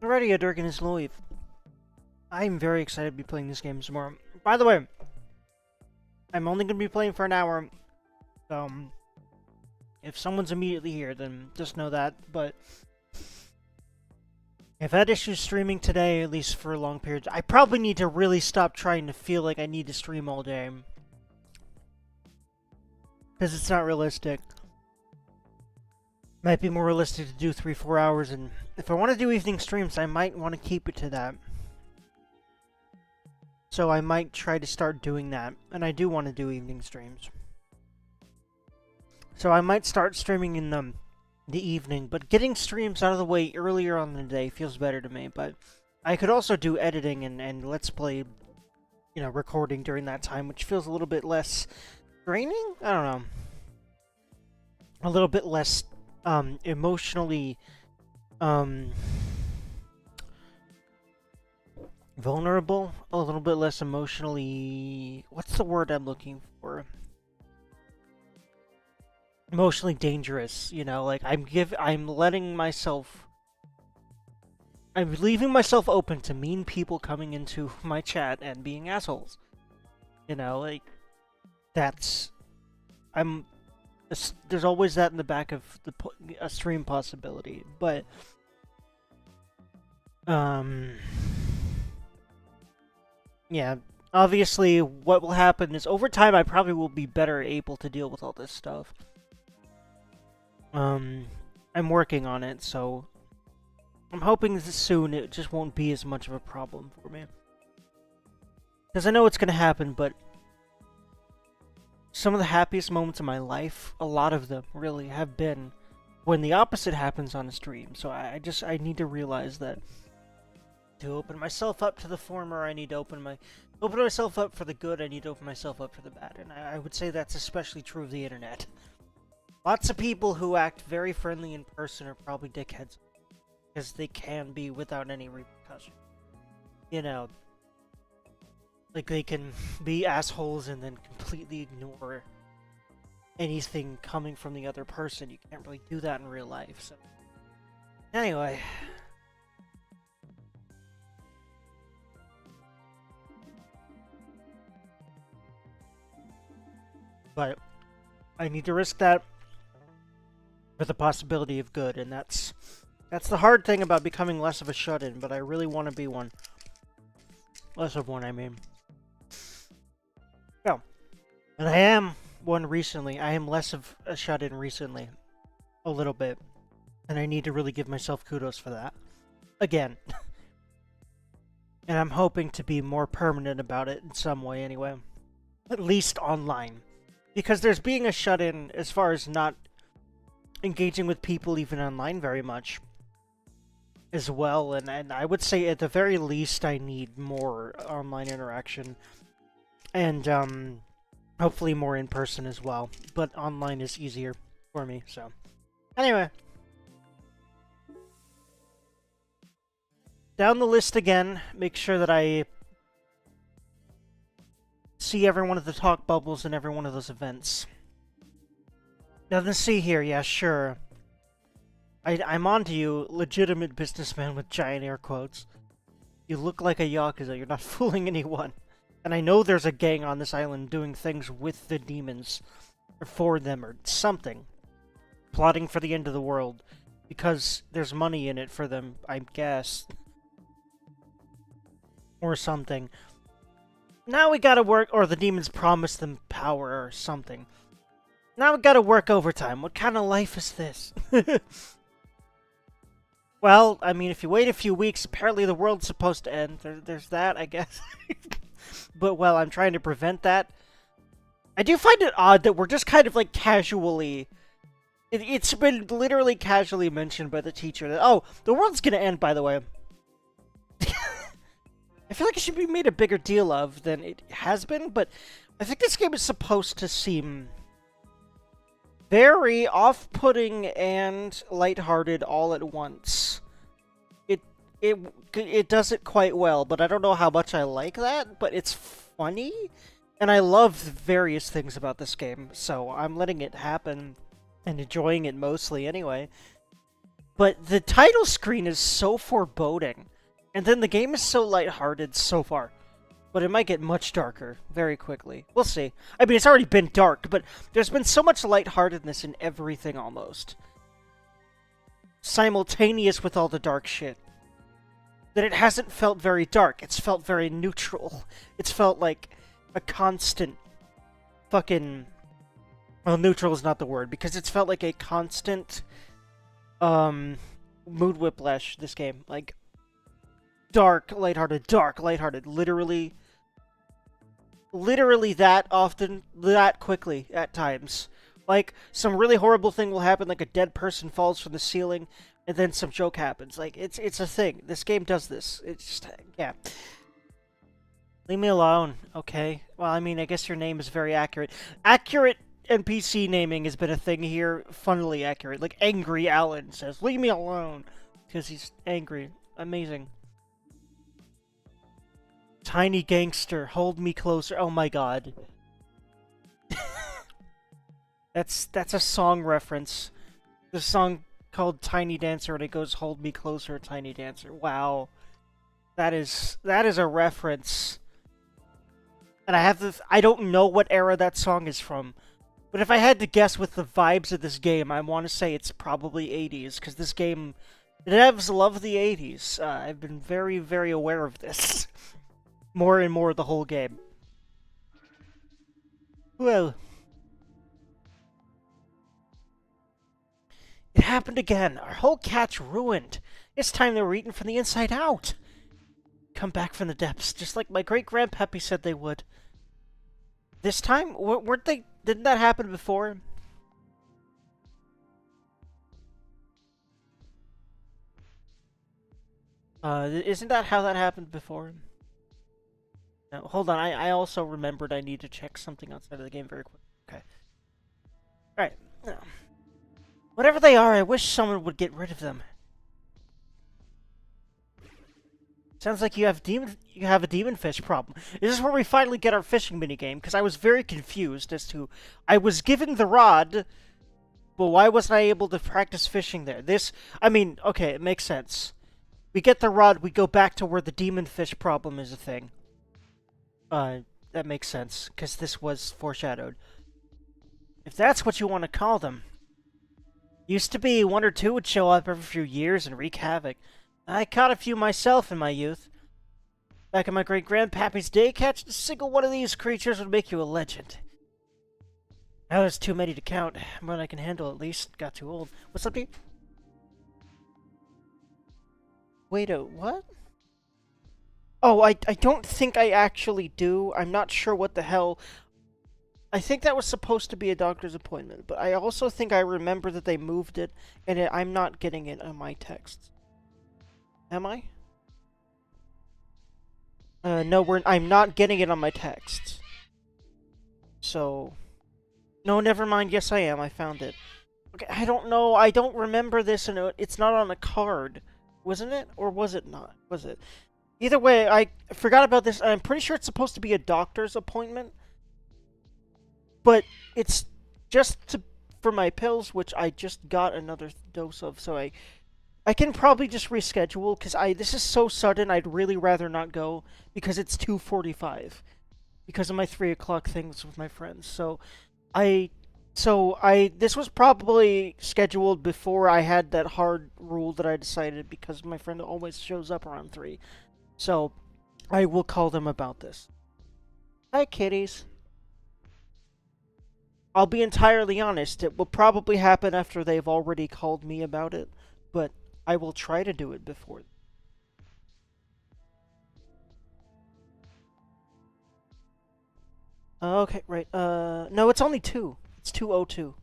Alrighty, a Durgan is live. I'm very excited to be playing this game some more. By the way, I'm only going to be playing for an hour. So, if someone's immediately here, then just know that. But I've had issues streaming today, at least for long periods. I probably need to really stop trying to feel like I need to stream all day. Because it's not realistic. Might be more realistic to do 3-4 hours, and if I want to do evening streams, I might want to keep it to that. So I might try to start doing that, and I do want to do evening streams. So I might start streaming in the evening, but getting streams out of the way earlier on in the day feels better to me. But I could also do editing and Let's Play, recording during that time, which feels a little bit less draining? I don't know. A little bit less emotionally vulnerable, a little bit less emotionally, what's the word I'm looking for? Emotionally dangerous, like I'm leaving myself open to mean people coming into my chat and being assholes. There's always that in the back of a stream possibility, but yeah, obviously what will happen is over time I probably will be better able to deal with all this stuff. I'm working on it, so I'm hoping that soon it just won't be as much of a problem for me. Because I know it's going to happen, but some of the happiest moments of my life, a lot of them really have been when the opposite happens on a stream. So I need to realize that to open myself up to the former, I need to open myself up for the good, I need to open myself up for the bad. And I would say that's especially true of the internet. Lots of people who act very friendly in person are probably dickheads, because they can be without any repercussion. Like, they can be assholes and then completely ignore anything coming from the other person. You can't really do that in real life, so... Anyway... But I need to risk that for the possibility of good, and that's the hard thing about becoming less of a shut-in, but I really want to be one. Less of one, I mean. No. And I am one recently. I am less of a shut-in recently. A little bit. And I need to really give myself kudos for that. Again. And I'm hoping to be more permanent about it in some way anyway. At least online. Because there's being a shut-in as far as not engaging with people even online very much as well, and I would say at the very least I need more online interaction and hopefully more in person as well, but online is easier for me. So anyway, down the list again, make sure that I see every one of the talk bubbles in every one of those events. Now let's see here, yeah, sure. I'm on to you, legitimate businessman with giant air quotes. You look like a Yakuza, you're not fooling anyone. And I know there's a gang on this island doing things with the demons, or for them, or something. Plotting for the end of the world, because there's money in it for them, I guess. Or something. Now we gotta work, or the demons promised them power or something. Now we gotta work overtime. What kind of life is this? Well, I mean, if you wait a few weeks, apparently the world's supposed to end. There's that, I guess. But, well, I'm trying to prevent that. I do find it odd that we're just kind of, like, casually... It's been literally casually mentioned by the teacher that, oh, the world's gonna end, by the way. I feel like it should be made a bigger deal of than it has been, but I think this game is supposed to seem very off-putting and lighthearted all at once. It does it quite well, but I don't know how much I like that, but it's funny, and I love various things about this game, so I'm letting it happen and enjoying it mostly anyway. But the title screen is so foreboding. And then the game is so lighthearted so far. But it might get much darker very quickly. We'll see. I mean, it's already been dark, but there's been so much lightheartedness in everything almost. Simultaneous with all the dark shit. That it hasn't felt very dark. It's felt very neutral. It's felt like a constant fucking... Well, neutral is not the word, because it's felt like a constant mood whiplash, this game. Like, dark, lighthearted. Literally that often, that quickly at times. Like, some really horrible thing will happen, like a dead person falls from the ceiling, and then some joke happens. Like, it's a thing. This game does this. It's just, yeah. Leave me alone, okay? Well, I mean, I guess your name is very accurate. Accurate NPC naming has been a thing here, funnily accurate. Like, Angry Alan says, leave me alone, because he's angry. Amazing. Tiny Gangster, hold me closer. Oh my god. That's a song reference. The song called Tiny Dancer, and it goes, hold me closer, Tiny Dancer. Wow. That is a reference. And I don't know what era that song is from. But if I had to guess with the vibes of this game, I want to say it's probably 80s, because this game, it has love the 80s. I've been very, very aware of this. More and more the whole game. Well. It happened again. Our whole catch ruined. This time they were eaten from the inside out. Come back from the depths, just like my great-grandpappy said they would. This time? Weren't they... Didn't that happen before? Isn't that how that happened before? No, hold on, I also remembered I need to check something outside of the game very quick. Okay. Alright. Whatever they are, I wish someone would get rid of them. Sounds like you have a demon fish problem. Is this where we finally get our fishing minigame? Because I was very confused as to... I was given the rod, but why wasn't I able to practice fishing there? I mean, okay, it makes sense. We get the rod, we go back to where the demon fish problem is a thing. That makes sense, because this was foreshadowed. If that's what you want to call them. Used to be one or two would show up every few years and wreak havoc. I caught a few myself in my youth. Back in my great-grandpappy's day, catching a single one of these creatures would make you a legend. Now there's too many to count, but I can handle at least. Got too old. What's up, dude? Wait a... what? Oh, I don't think I actually do. I'm not sure what the hell... I think that was supposed to be a doctor's appointment, but I also think I remember that they moved it, and I'm not getting it on my texts. Am I? No, I'm not getting it on my texts. So... No, never mind. Yes, I am. I found it. Okay, I don't know. I don't remember this, and it's not on a card. Wasn't it? Or was it not? Was it? Either way, I forgot about this. I'm pretty sure it's supposed to be a doctor's appointment. But it's just for my pills, which I just got another dose of, so I can probably just reschedule, because this is so sudden, I'd really rather not go, because it's 2:45, because of my 3 o'clock things with my friends. So this was probably scheduled before I had that hard rule that I decided, because my friend always shows up around 3. So I will call them about this. Hi, kitties. I'll be entirely honest, it will probably happen after they've already called me about it, but I will try to do it before. Okay, right. No, it's only 2. It's 2:02.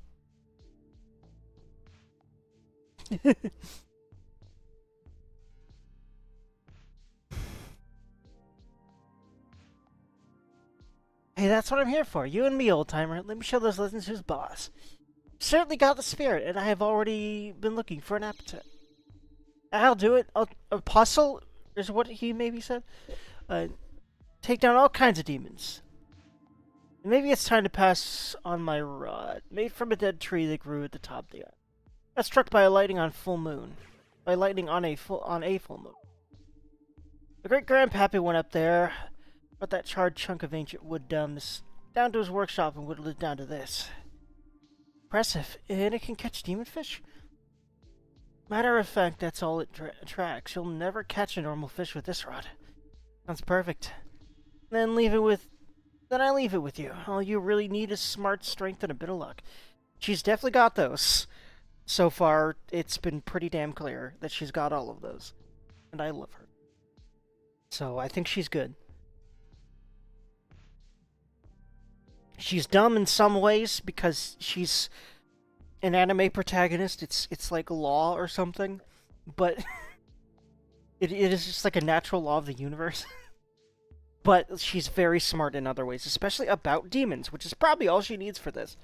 Hey, that's what I'm here for. You and me, old-timer. Let me show those lessons who's boss. Certainly got the spirit, and I have already been looking for an appetite. I'll do it. Apostle is what he maybe said. Take down all kinds of demons. Maybe it's time to pass on my rod, made from a dead tree that grew at the top of the island. Got struck by a lightning on full moon. By lightning on a full moon. The great grandpappy went up there, brought that charred chunk of ancient wood down to his workshop and whittled it down to this. Impressive, and it can catch demon fish? Matter of fact, that's all it attracts. You'll never catch a normal fish with this rod. Sounds perfect. Then I leave it with you. All you really need is smart strength and a bit of luck. She's definitely got those. So far, it's been pretty damn clear that she's got all of those. And I love her. So I think she's good. She's dumb in some ways because she's an anime protagonist. It's like law or something. But it is just like a natural law of the universe. But she's very smart in other ways, especially about demons, which is probably all she needs for this.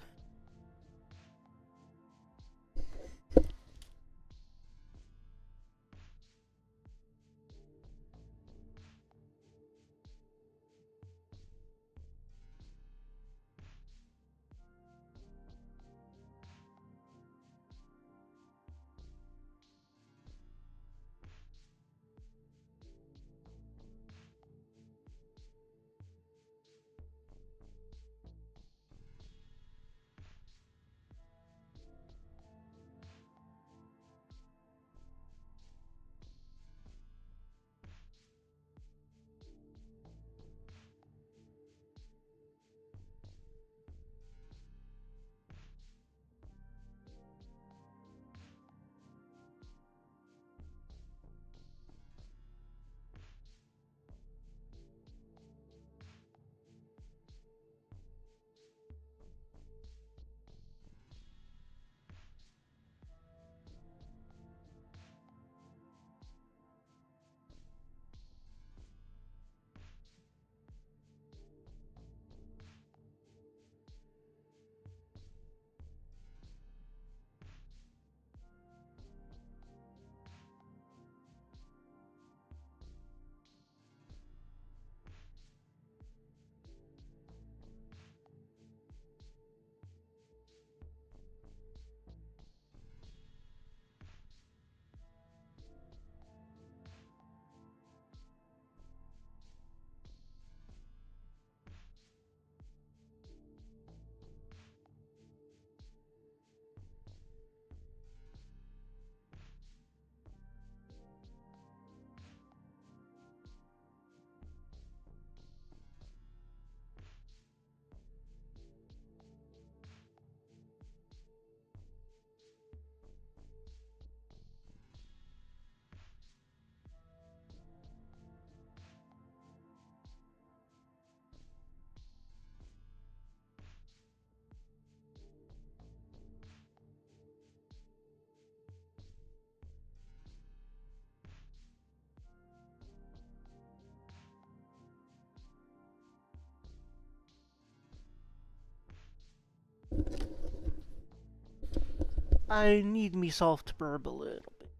I need myself to burp a little bit.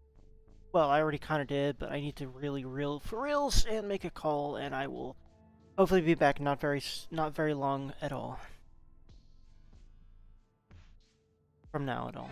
Well, I already kind of did, but I need to really reel for reals and make a call, and I will hopefully be back not very long at all. From now at all.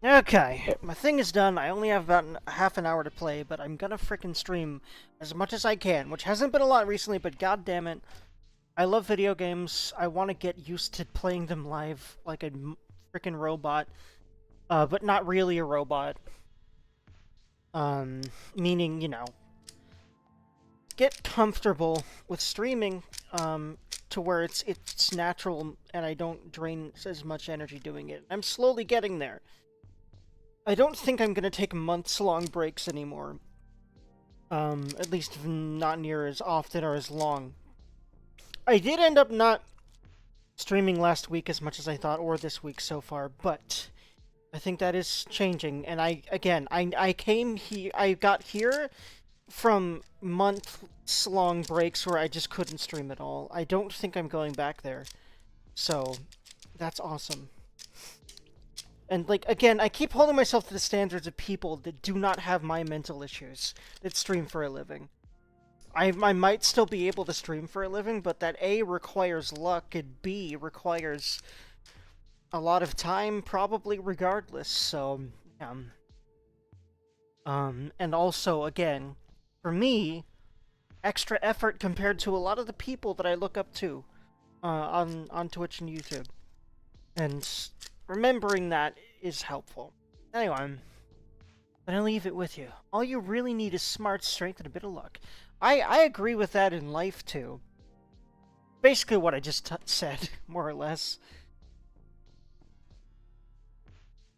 Okay, my thing is done. I only have about half an hour to play, but I'm gonna frickin' stream as much as I can, which hasn't been a lot recently, but god damn it. I love video games. I want to get used to playing them live like a frickin' robot, but not really a robot. Meaning, you know, get comfortable with streaming, to where it's natural and I don't drain as much energy doing it. I'm slowly getting there. I don't think I'm gonna take months-long breaks anymore. At least not near as often or as long. I did end up not streaming last week as much as I thought, or this week so far, but I think that is changing. And I got here from months-long breaks where I just couldn't stream at all. I don't think I'm going back there. So, that's awesome. And, like, again, I keep holding myself to the standards of people that do not have my mental issues, that stream for a living. I might still be able to stream for a living, but that A, requires luck, and B, requires a lot of time, probably regardless, so, and also, again, for me, extra effort compared to a lot of the people that I look up to, on Twitch and YouTube. And remembering that is helpful. Anyway, I'm gonna leave it with you. All you really need is smart strength and a bit of luck. I agree with that in life, too. Basically what I just said, more or less.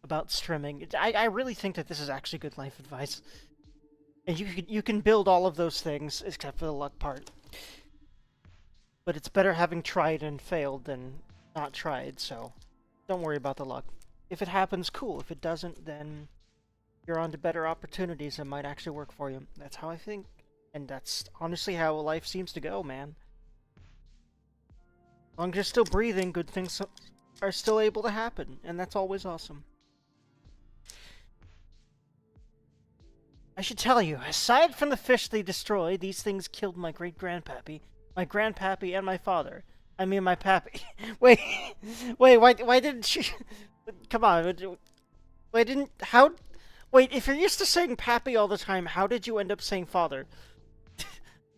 About streaming. I really think that this is actually good life advice. And you can build all of those things, except for the luck part. But it's better having tried and failed than not tried, so don't worry about the luck. If it happens, cool. If it doesn't, then you're on to better opportunities that might actually work for you. That's how I think. And that's honestly how life seems to go, man. As long as you're still breathing, good things are still able to happen. And that's always awesome. I should tell you, aside from the fish they destroy, these things killed my great-grandpappy, my grandpappy, and my father. I mean, my pappy. Wait, why didn't she... Come on, why didn't... How... Wait, if you're used to saying pappy all the time, how did you end up saying father?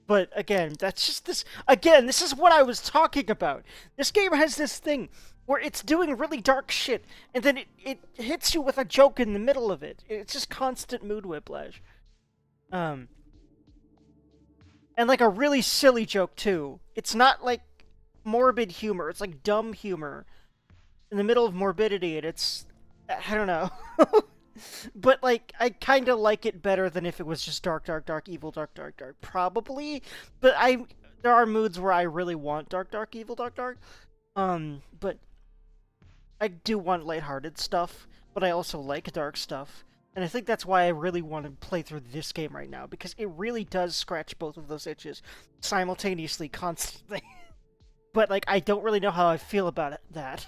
But, again, that's just this... Again, this is what I was talking about. This game has this thing where it's doing really dark shit, and then it hits you with a joke in the middle of it. It's just constant mood whiplash. And, like, a really silly joke, too. It's not, like, morbid humor. It's, like, dumb humor in the middle of morbidity, and it's... I don't know. But, like, I kind of like it better than if it was just dark, dark, dark, evil, dark, dark, dark. Probably. But there are moods where I really want dark, dark, evil, dark, dark. But I do want lighthearted stuff, but I also like dark stuff. And I think that's why I really want to play through this game right now, because it really does scratch both of those itches simultaneously, constantly. But, like, I don't really know how I feel about that.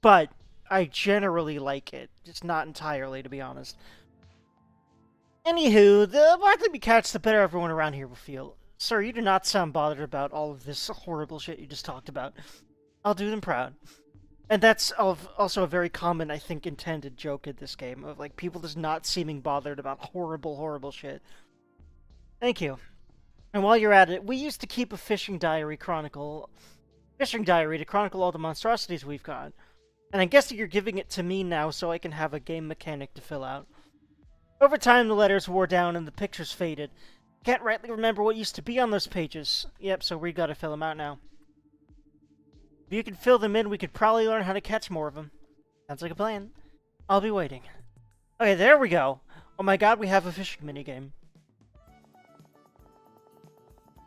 But I generally like it. Just not entirely, to be honest. Anywho, the more we catch, the better everyone around here will feel. Sir, you do not sound bothered about all of this horrible shit you just talked about. I'll do them proud. And that's also a very common, I think, intended joke in this game, of, like, people just not seeming bothered about horrible, horrible shit. Thank you. And while you're at it, we used to keep a fishing diary to chronicle all the monstrosities we've caught. And I guess that you're giving it to me now so I can have a game mechanic to fill out. Over time, the letters wore down and the pictures faded. Can't rightly remember what used to be on those pages. Yep, so we gotta fill them out now. If you could fill them in, we could probably learn how to catch more of them. Sounds like a plan. I'll be waiting. Okay, there we go. Oh my god, we have a fishing minigame.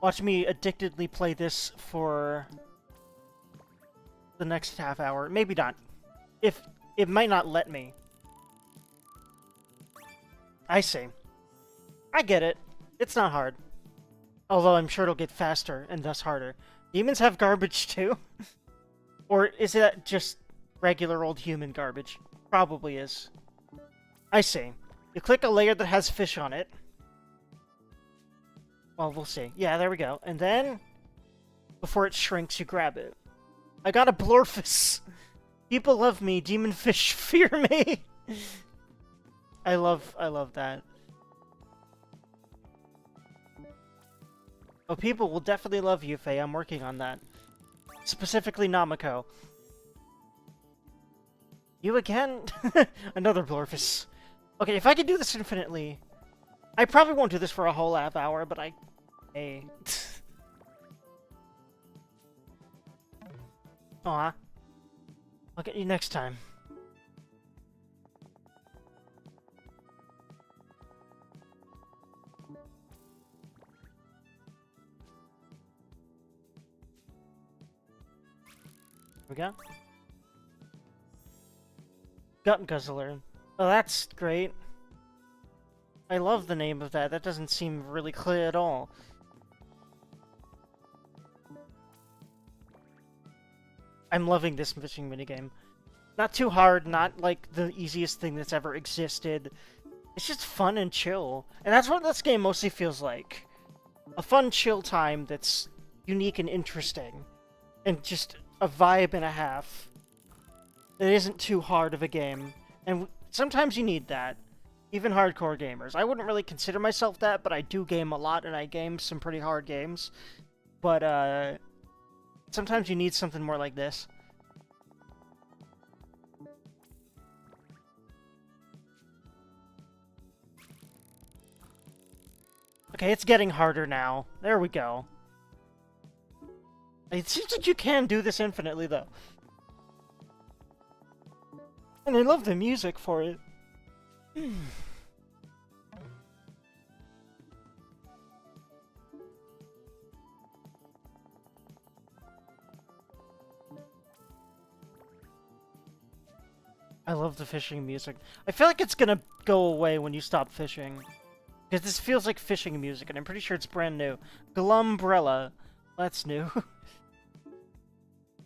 Watch me addictedly play this for the next half hour. Maybe not. If it might not let me. I see. I get it. It's not hard. Although I'm sure it'll get faster and thus harder. Demons have garbage too? Or is that just regular old human garbage? Probably is. I see. You click a layer that has fish on it. Well, we'll see. Yeah, there we go. And then, before it shrinks, you grab it. I got a blorfus. People love me. Demon fish fear me. I love that. Oh, people will definitely love you, Faye. I'm working on that. Specifically Namako. You again? Another Blorfus. Okay, if I could do this infinitely... I probably won't do this for a whole half hour, but I... Hey. Aw. I'll get you next time. We go. Gut Guzzler. Oh, that's great. I love the name of that. That doesn't seem really clear at all. I'm loving this fishing minigame. Not too hard, not like the easiest thing that's ever existed. It's just fun and chill. And that's what this game mostly feels like. A fun, chill time that's unique and interesting. And just a vibe and a half. It isn't too hard of a game. And sometimes you need that. Even hardcore gamers. I wouldn't really consider myself that, but I do game a lot, and I game some pretty hard games. But, sometimes you need something more like this. Okay, it's getting harder now. There we go. It seems like you can do this infinitely, though. And I love the music for it. I love the fishing music. I feel like it's gonna go away when you stop fishing. Because this feels like fishing music, and I'm pretty sure it's brand new. Glumbrella. That's new.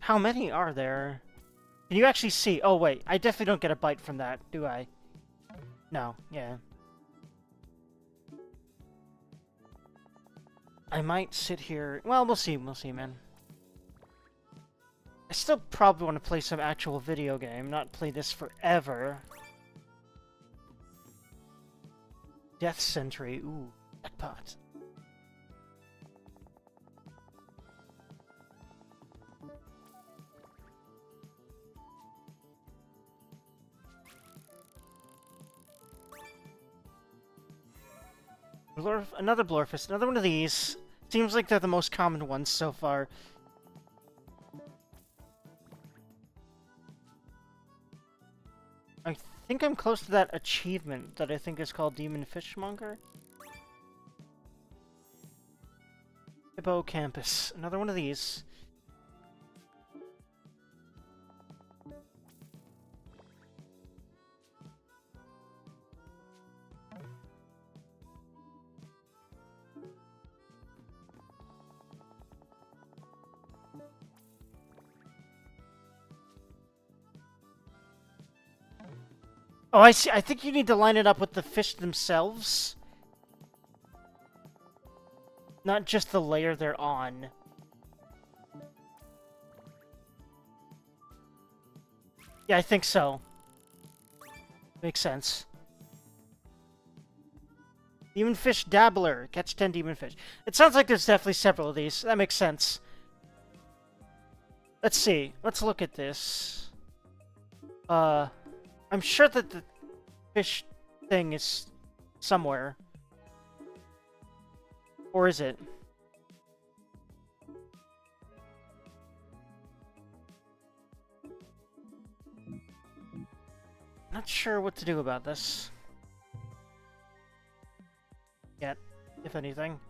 How many are there? Can you actually see? Oh, wait. I definitely don't get a bite from that, do I? No. Yeah. I might sit here... Well, we'll see. We'll see, man. I still probably want to play some actual video game, not play this forever. Death Sentry. Ooh, jackpot. Another Blorfus, another one of these. Seems like they're the most common ones so far. I think I'm close to that achievement that I think is called Demon Fishmonger. Hippocampus, another one of these. Oh, I see. I think you need to line it up with the fish themselves. Not just the layer they're on. Yeah, I think so. Makes sense. Demon Fish Dabbler. Catch 10 Demon Fish. It sounds like there's definitely several of these. That makes sense. Let's see. Let's look at this. I'm sure that the fish thing is somewhere. Or is it? Not sure what to do about this. Yet, if anything.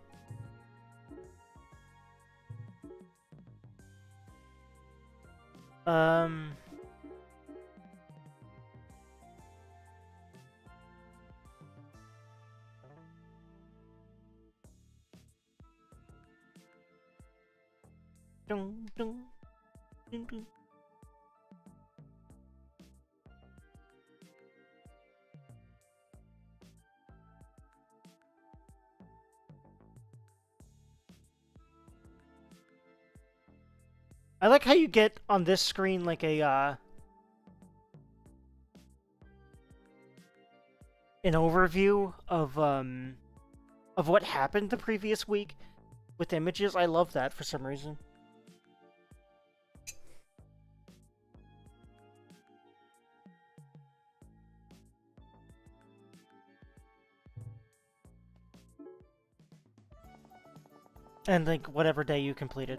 Dun, dun, dun, dun. I like how you get on this screen, like, a an overview of what happened the previous week with images. I love that for some reason. And like whatever day you completed.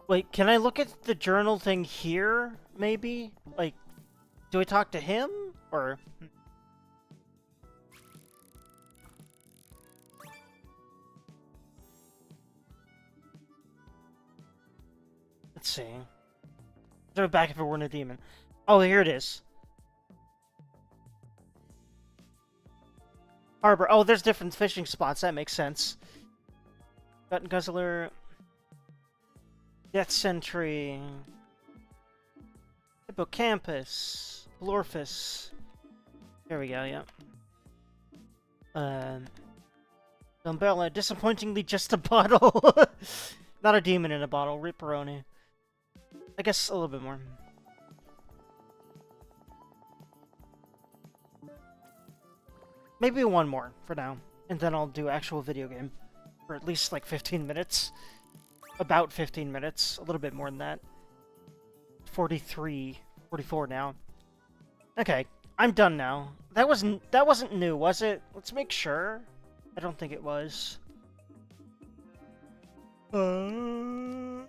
Wait, can I look at the journal thing here, maybe? Like, do I talk to him? Or... Let's see. Throw it back if it weren't a demon. Oh, here it is. Harbor. Oh, there's different fishing spots. That makes sense. Gut Guzzler... Death Sentry, Hippocampus, Blorphus. There we go, yeah. Umbella, disappointingly just a bottle. Not a demon in a bottle, Ripperoni. I guess a little bit more. Maybe one more for now, and then I'll do actual video game. For at least like 15 minutes. About 15 minutes, a little bit more than that. 43, 44 now. Okay, I'm done now. That wasn't new, was it? Let's make sure. I don't think it was. There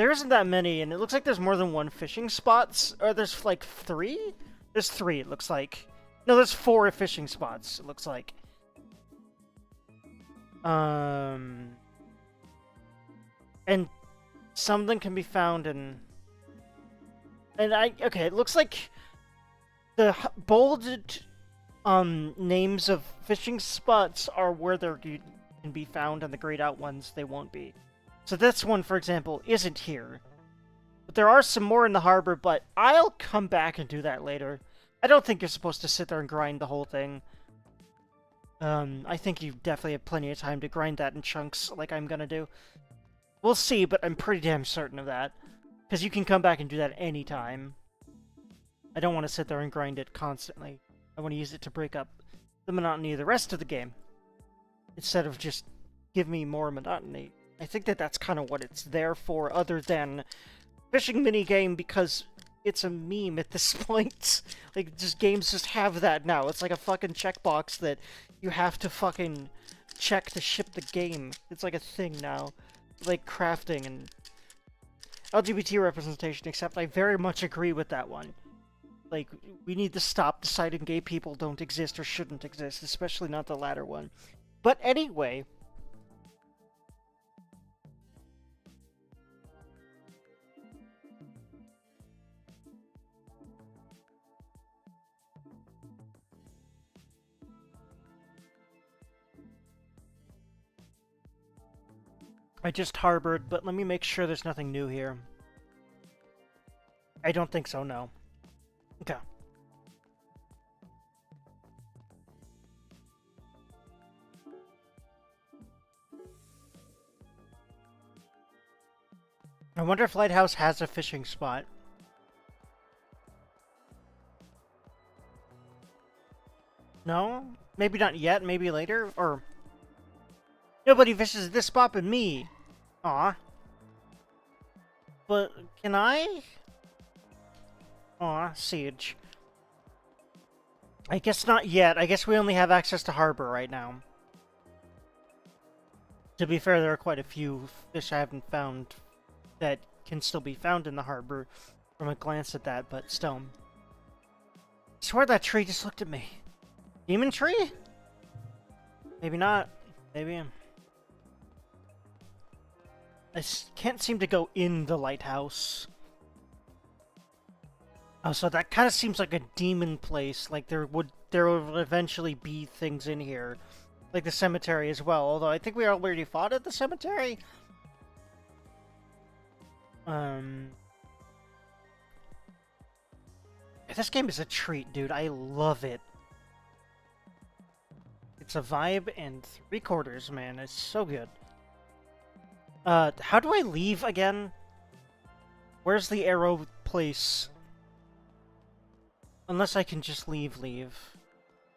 isn't that many, and it looks like there's more than one fishing spots. Or there's like 3? There's 3, it looks like. No, there's 4 fishing spots, it looks like. And some of them can be found in... Okay, it looks like the bolded names of fishing spots are where they can be found, and the grayed out ones, they won't be. So this one, for example, isn't here. But there are some more in the harbor, but I'll come back and do that later. I don't think you're supposed to sit there and grind the whole thing. I think you definitely have plenty of time to grind that in chunks like I'm gonna do. We'll see, but I'm pretty damn certain of that. Because you can come back and do that anytime. I don't want to sit there and grind it constantly. I want to use it to break up the monotony of the rest of the game. Instead of just give me more monotony. I think that that's kind of what it's there for, other than fishing minigame, because it's a meme at this point. Like, just games just have that now. It's like a fucking checkbox that you have to fucking check to ship the game. It's like a thing now. Like crafting and LGBT representation, except I very much agree with that one. Like, we need to stop deciding gay people don't exist or shouldn't exist, especially not the latter one. But anyway... I just harbored, but let me make sure there's nothing new here. I don't think so, no. Okay. I wonder if Lighthouse has a fishing spot. No? Maybe not yet, maybe later? Or... Nobody fishes this spot but me. Aw. But, can I? Aw, Siege. I guess not yet. I guess we only have access to harbor right now. To be fair, there are quite a few fish I haven't found that can still be found in the harbor from a glance at that, but still. I swear that tree just looked at me. Demon tree? Maybe not. Maybe. I can't seem to go in the lighthouse. Oh, so that kind of seems like a demon place. Like there would eventually be things in here, like the cemetery as well. Although I think we already fought at the cemetery. This game is a treat, dude. I love it. It's a vibe and 3/4, man. It's so good. How do I leave again? Where's the arrow place? Unless I can just leave.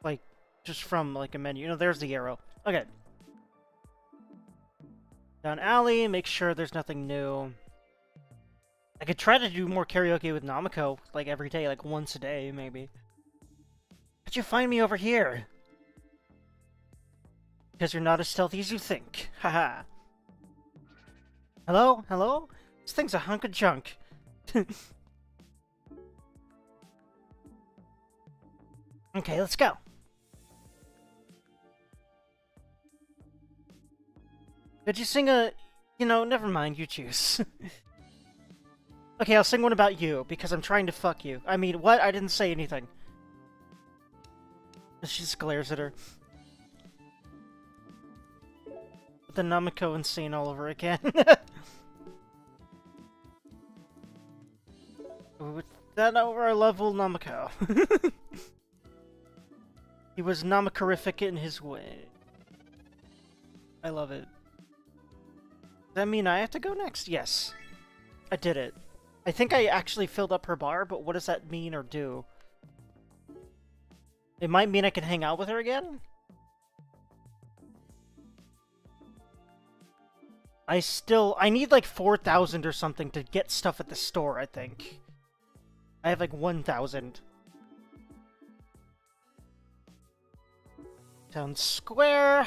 Like, just from, like, a menu. No, there's the arrow. Okay. Down alley, make sure there's nothing new. I could try to do more karaoke with Namiko, like, every day, like, once a day, maybe. How'd you find me over here? Because you're not as stealthy as you think. Haha. Hello? Hello? This thing's a hunk of junk. Okay, let's go. Could you sing a... You know, never mind, you choose. Okay, I'll sing one about you, because I'm trying to fuck you. I mean, what? I didn't say anything. She just glares at her. The Namiko insane all over again. With that over our level Namiko. He was Namikorific in his way. I love it. Does that mean I have to go next? Yes. I did it. I think I actually filled up her bar, but what does that mean or do? It might mean I can hang out with her again? I need like 4,000 or something to get stuff at the store, I think. I have like 1,000. Town Square.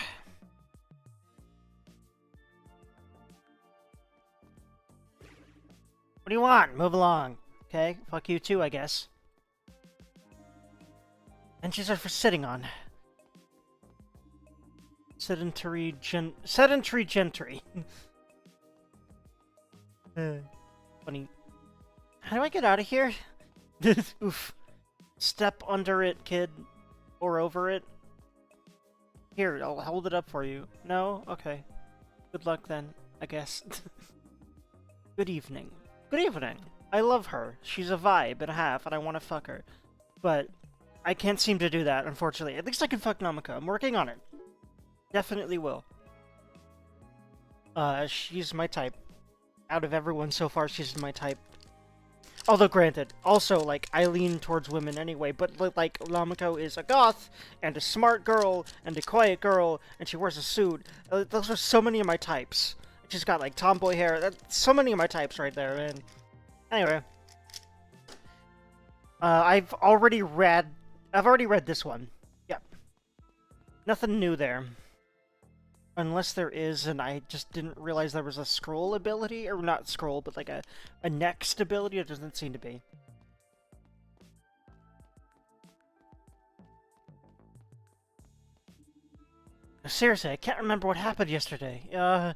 What do you want? Move along. Okay, fuck you too, I guess. Benches are for sitting on. Sedentary gentry. Funny. How do I get out of here? Oof. Step under it, kid. Or over it. Here, I'll hold it up for you. No? Okay. Good luck then, I guess. Good evening. Good evening. I love her. She's a vibe and a half, and I want to fuck her. But I can't seem to do that, unfortunately. At least I can fuck Namiko. I'm working on it. Definitely will. She's my type. Out of everyone so far, she's my type. Although, granted, also, like, I lean towards women anyway, but, like, Namiko is a goth, and a smart girl, and a quiet girl, and she wears a suit. Those are so many of my types. She's got, like, tomboy hair. That's so many of my types right there, man. Anyway. I've already read this one. Yep. Nothing new there. Unless there is, and I just didn't realize there was a scroll ability, or not scroll, but like a next ability. It doesn't seem to be. Seriously, I can't remember what happened yesterday.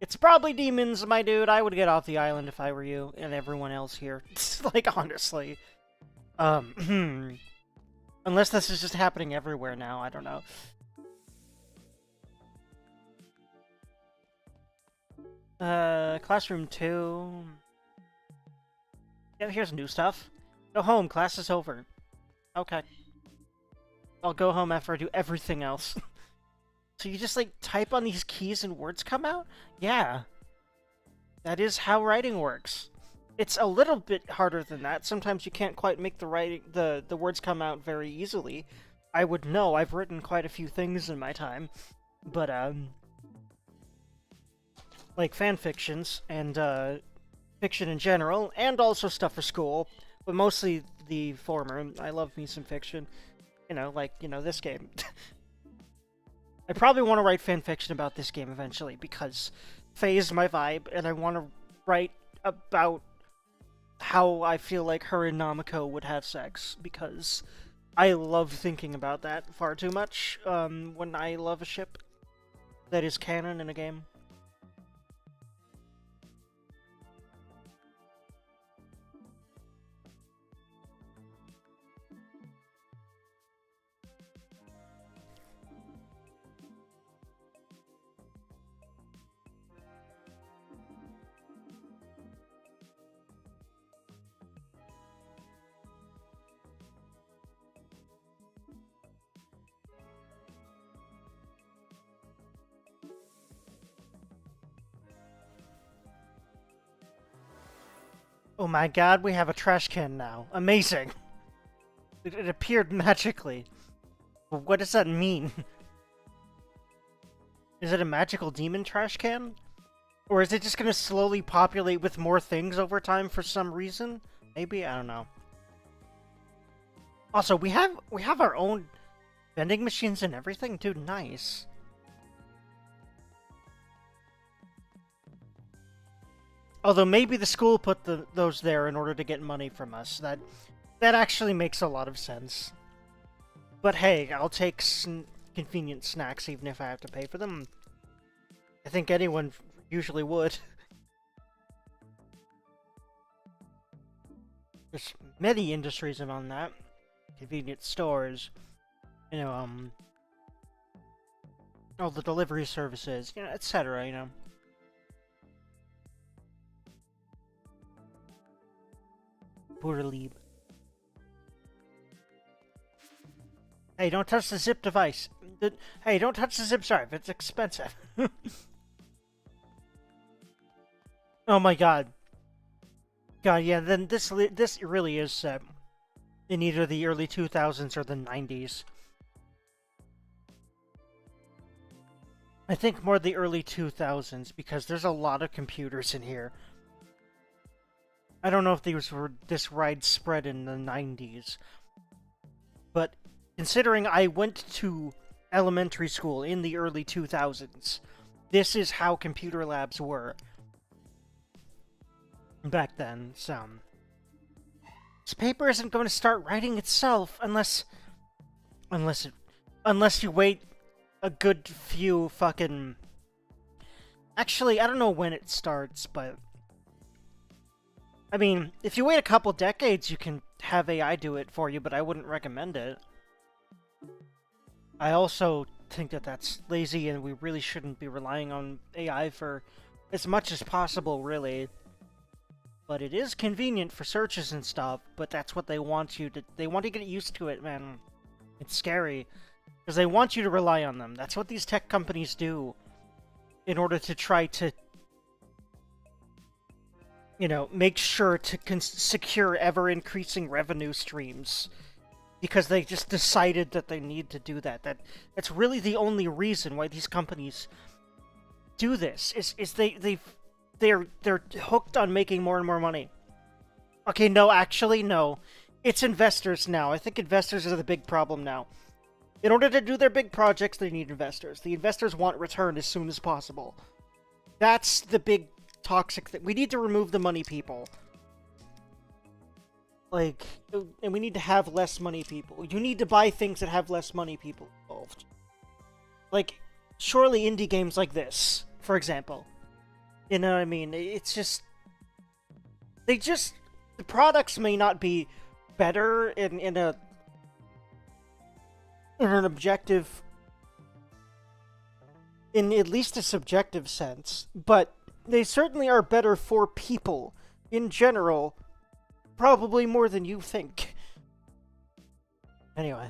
It's probably demons, my dude. I would get off the island if I were you, and everyone else here. Like, honestly. Unless this is just happening everywhere now, I don't know. Classroom 2. Yeah, here's new stuff. Go home, class is over. Okay. I'll go home after I do everything else. So you just, like, type on these keys and words come out? Yeah. That is how writing works. It's a little bit harder than that. Sometimes you can't quite make the words come out very easily. I would know. I've written quite a few things in my time. But, like fan fictions and fiction in general, and also stuff for school, but mostly the former. I love me some fiction, you know, like, you know, this game. I probably want to write fan fiction about this game eventually, because Faye is my vibe, and I want to write about how I feel like her and Namiko would have sex, because I love thinking about that far too much when I love a ship that is canon in a game. Oh my god, we have a trash can now. Amazing. It appeared magically. But what does that mean? Is it a magical demon trash can? Or is it just gonna slowly populate with more things over time for some reason? Maybe? I don't know. Also, we have our own vending machines and everything? Dude, nice. Although maybe the school put those there in order to get money from us. That actually makes a lot of sense. But hey, I'll take convenient snacks even if I have to pay for them. I think anyone usually would. There's many industries around that. Convenience stores, you know, all the delivery services, you know, etc., you know. Poor Lieb. Hey, don't touch the zip device. Hey, don't touch the zip drive. It's expensive. Oh my god. God, yeah, then this really is set in either the early 2000s or the 90s. I think more the early 2000s because there's a lot of computers in here. I don't know if these were this widespread in the 90s, but considering I went to elementary school in the early 2000s, this is how computer labs were back then, so... This paper isn't going to start writing itself unless you wait a good few fucking... Actually, I don't know when it starts, but... I mean, if you wait a couple decades, you can have AI do it for you, but I wouldn't recommend it. I also think that that's lazy, and we really shouldn't be relying on AI for as much as possible, really. But it is convenient for searches and stuff, but that's what they want you to... They want to get used to it, man. It's scary. Because they want you to rely on them. That's what these tech companies do. In order to try to... You know, make sure to secure ever-increasing revenue streams. Because they just decided that they need to do that. That's really the only reason why these companies do this. Is they're hooked on making more and more money. Okay, no, actually, no. It's investors now. I think investors are the big problem now. In order to do their big projects, they need investors. The investors want return as soon as possible. That's the big toxic thing. We need to remove the money people. Like, and we need to have less money people. You need to buy things that have less money people involved. Like, surely indie games like this, for example. You know what I mean? It's just... The products may not be better in an objective... In at least a subjective sense, but they certainly are better for people, in general, probably more than you think. Anyway.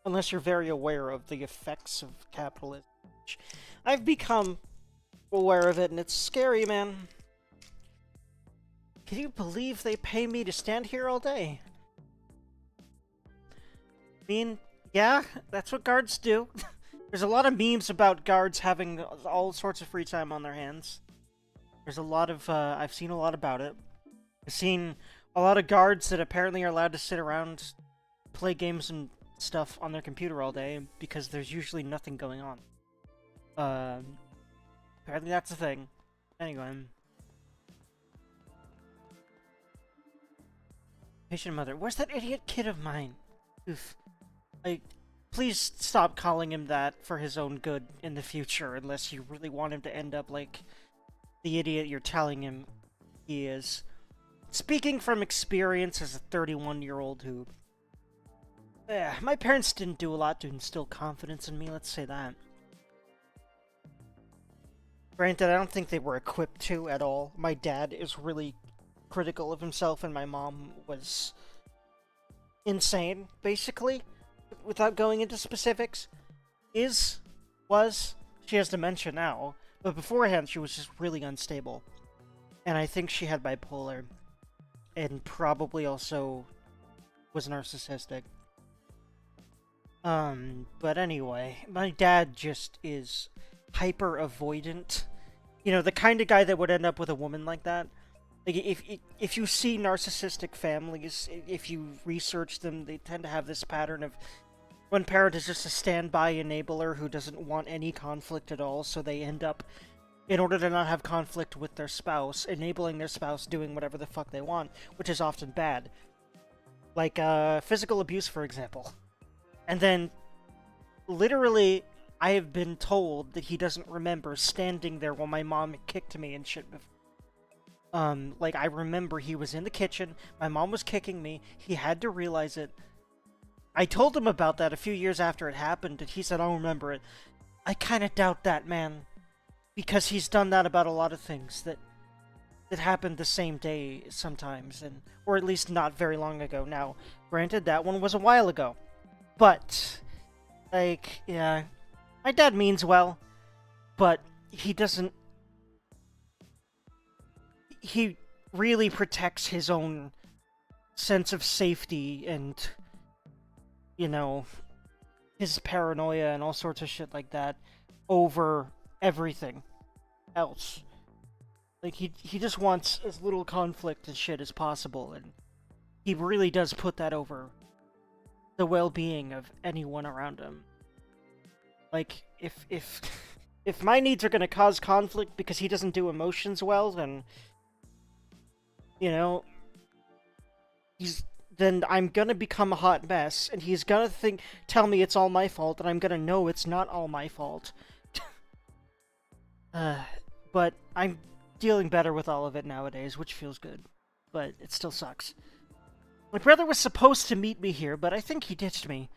Unless you're very aware of the effects of capitalism. I've become aware of it, and it's scary, man. Can you believe they pay me to stand here all day? I mean, yeah, that's what guards do. There's a lot of memes about guards having all sorts of free time on their hands. There's a lot of, I've seen a lot about it. I've seen a lot of guards that apparently are allowed to sit around, play games and stuff on their computer all day, because there's usually nothing going on. Apparently that's a thing. Anyway. Patient mother. Where's that idiot kid of mine? Oof. Please stop calling him that for his own good in the future, unless you really want him to end up like the idiot you're telling him he is. Speaking from experience as a 31-year-old who... my parents didn't do a lot to instill confidence in me, let's say that. Granted, I don't think they were equipped to at all. My dad is really critical of himself, and my mom was insane, basically. Without going into specifics. She has dementia now, but beforehand she was just really unstable. and I think she had bipolar, and probably also was narcissistic. But anyway, my dad just is hyper avoidant. You know, the kind of guy that would end up with a woman like that. Like, if you see narcissistic families, if you research them, they tend to have this pattern of one parent is just a standby enabler who doesn't want any conflict at all, so they end up, in order to not have conflict with their spouse, enabling their spouse doing whatever the fuck they want, which is often bad. Like, physical abuse, for example. And then, literally, I have been told that he doesn't remember standing there while my mom kicked me and shit before. Like, I remember he was in the kitchen, my mom was kicking me, he had to realize it. I told him about that a few years after it happened, and he said, I don't remember it. I kinda doubt that, man. Because he's done that about a lot of things that happened the same day sometimes, or at least not very long ago. Now, granted, that one was a while ago. But, like, yeah, my dad means well, but he doesn't... He really protects his own sense of safety and, you know, his paranoia and all sorts of shit like that over everything else. Like, he just wants as little conflict and shit as possible, and he really does put that over the well-being of anyone around him. Like, if if my needs are gonna cause conflict because he doesn't do emotions well, then, you know, then I'm gonna become a hot mess, and he's gonna tell me it's all my fault, and I'm gonna know it's not all my fault. But I'm dealing better with all of it nowadays, which feels good. But it still sucks. My brother was supposed to meet me here, but I think he ditched me.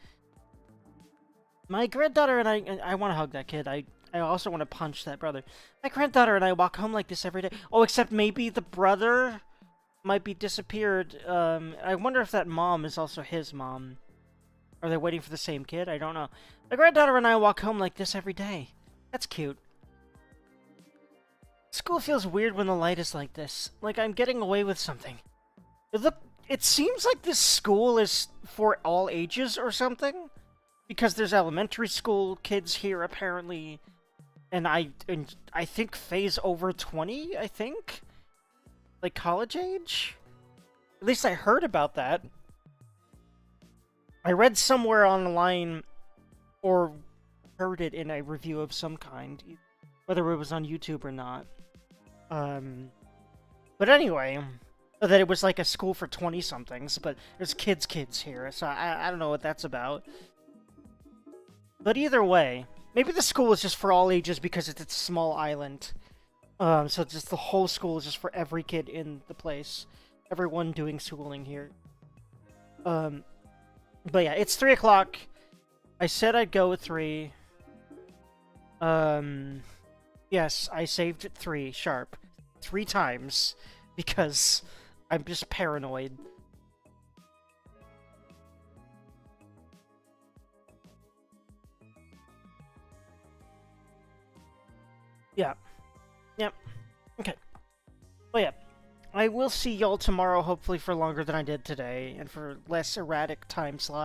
My granddaughter and I want to hug that kid. I also want to punch that brother. My granddaughter and I walk home like this every day. Oh, except maybe the brother might be disappeared. I wonder if that mom is also his mom. Are they waiting for the same kid? I don't know. My granddaughter and I walk home like this every day. That's cute. School feels weird when the light is like this. Like I'm getting away with something. It seems like this school is for all ages or something. Because there's elementary school kids here apparently. And I think phase over 20, I think? Like college age? At least I heard about that. I read somewhere online or heard it in a review of some kind. Whether it was on YouTube or not. But anyway, that it was like a school for 20-somethings, but there's kids here, so I don't know what that's about. But either way, maybe the school is just for all ages because it's a small island. So just the whole school is just for every kid in the place. Everyone doing schooling here. But yeah, it's 3 o'clock. I said I'd go at 3. Yes, I saved at 3 sharp. 3 times. Because I'm just paranoid. Yeah. Yep. Okay. Well, yeah. I will see y'all tomorrow, hopefully for longer than I did today, and for less erratic time slots.